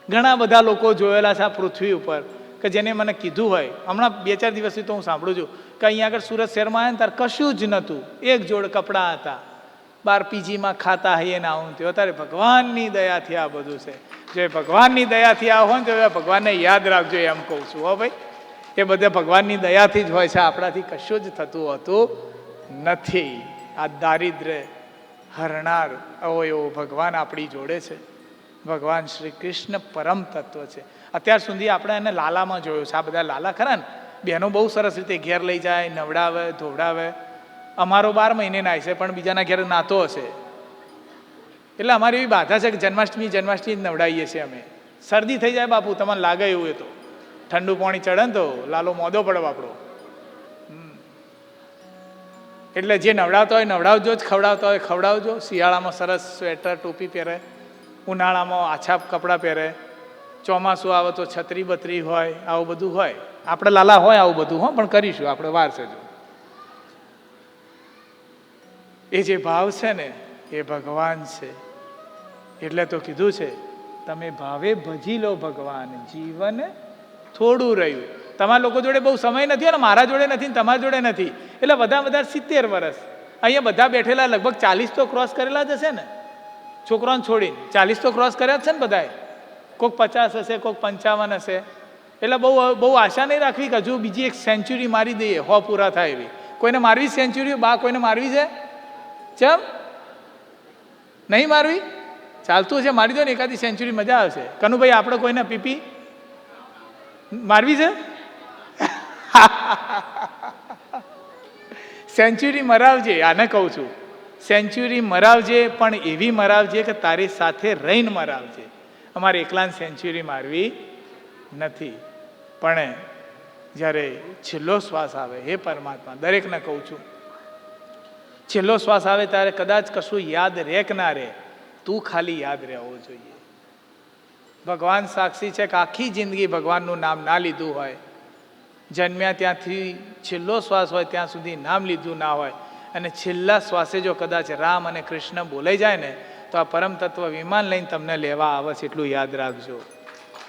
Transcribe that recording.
ઘણા બધા લોકો જોયેલા છે આ પૃથ્વી ઉપર કે જેને મને કીધું હોય, હમણાં 2-4 દિવસથી તો હું સાંભળું છું કે અહીંયા આગળ સુરત શહેરમાં આવે ને ત્યારે કશું જ નહોતું, એક જોડ કપડાં હતા, બાર પીજીમાં ખાતા હૈયે ને આવું થયું. અત્યારે ભગવાનની દયાથી આ બધું છે. જો ભગવાનની દયાથી આ હોય ને તો ભગવાનને યાદ રાખજો એમ કહું છું. હો ભાઈ, એ બધે ભગવાનની દયાથી જ હોય છે, આપણાથી કશું જ થતું હોતું નથી. આ દારિદ્ર્ય હરનાર અવયવો ભગવાન આપણી જોડે છે. ભગવાન શ્રી કૃષ્ણ પરમ તત્વ છે. અત્યાર સુધી આપણે એને લાલામાં જોયું છે. આ બધા લાલા ખરા ને, બહેનો બહુ સરસ રીતે ઘેર લઈ જાય, નવડાવે, ધોવડાવે. અમારો 12 મહિને નાય છે, પણ બીજાના ઘેર નાતો હશે. એટલે અમારી એવી બાધા છે કે જન્માષ્ટમી જ નવડાવીએ છીએ અમે. શરદી થઈ જાય બાપુ, તમને લાગે એવું, એ તો ઠંડુ પાણી ચડે ને તો લાલો મોદો પડે આપણો. એટલે જે નવડાવતા હોય નવડાવજો, જ ખવડાવતા હોય ખવડાવજો. શિયાળામાં સરસ સ્વેટર ટોપી પહેરે, ઉનાળામાં આછા કપડાં પહેરે, ચોમાસું આવે તો છત્રી બત્રી હોય, આવું બધું હોય. આપણે લાલા હોય આવું બધું, હો, પણ કરીશું આપણે, વાર છે જો. એ જે ભાવ છે ને એ ભગવાન છે. એટલે તો કીધું છે તમે ભાવે ભજી લો ભગવાન, જીવન થોડું રહ્યું. તમારા લોકો જોડે બહુ સમય નથી, અને મારા જોડે નથી, તમારા જોડે નથી. એટલે વધારે 70 વર્ષ અહીંયા બધા બેઠેલા લગભગ 40 તો ક્રોસ કરેલા જ હશે ને, છોકરાઓને છોડીને 40 તો ક્રોસ કર્યા જ છે ને બધાએ. કોઈક 50 હશે, કોઈક 55 હશે. એટલે બહુ આશા નહીં રાખવી કે હજુ બીજી એક સેન્ચુરી મારી દઈએ, 100 પૂરા થાય એવી. કોઈને મારવી સેન્ચુરી? બા કોઈને મારવી છે? ચમ નહીં મારવી? ચાલતું હશે, મારી દો ને એકાદી સેન્ચુરી, મજા આવશે. કનુભાઈ, આપણે કોઈને પીપી મારવી છે? સેન્ચુરી મરાવજે, આને કહું છું. સેન્ચુરી મરાવજે, પણ એવી મરાવજે કે તારી સાથે રહીને મરાવજે. અમારે એકલાને સેન્ચુરી મારવી નથી. પણ જ્યારે છેલ્લો શ્વાસ આવે, હે પરમાત્મા, દરેકને કહું છું, છેલ્લો શ્વાસ આવે ત્યારે કદાચ કશું યાદ રહે કે ના રહે, તું ખાલી યાદ રહેવો જોઈએ. ભગવાન સાક્ષી છે કે આખી જિંદગી ભગવાનનું નામ ના લીધું હોય, જન્મ્યા ત્યાંથી છેલ્લો શ્વાસ હોય ત્યાં સુધી નામ લીધું ના હોય, અને છેલ્લા શ્વાસે જો કદાચ રામ અને કૃષ્ણ બોલાઈ જાય ને, તો આ પરમ તત્વ વિમાન લઈને તમને લેવા આવે છે, એટલું યાદ રાખજો.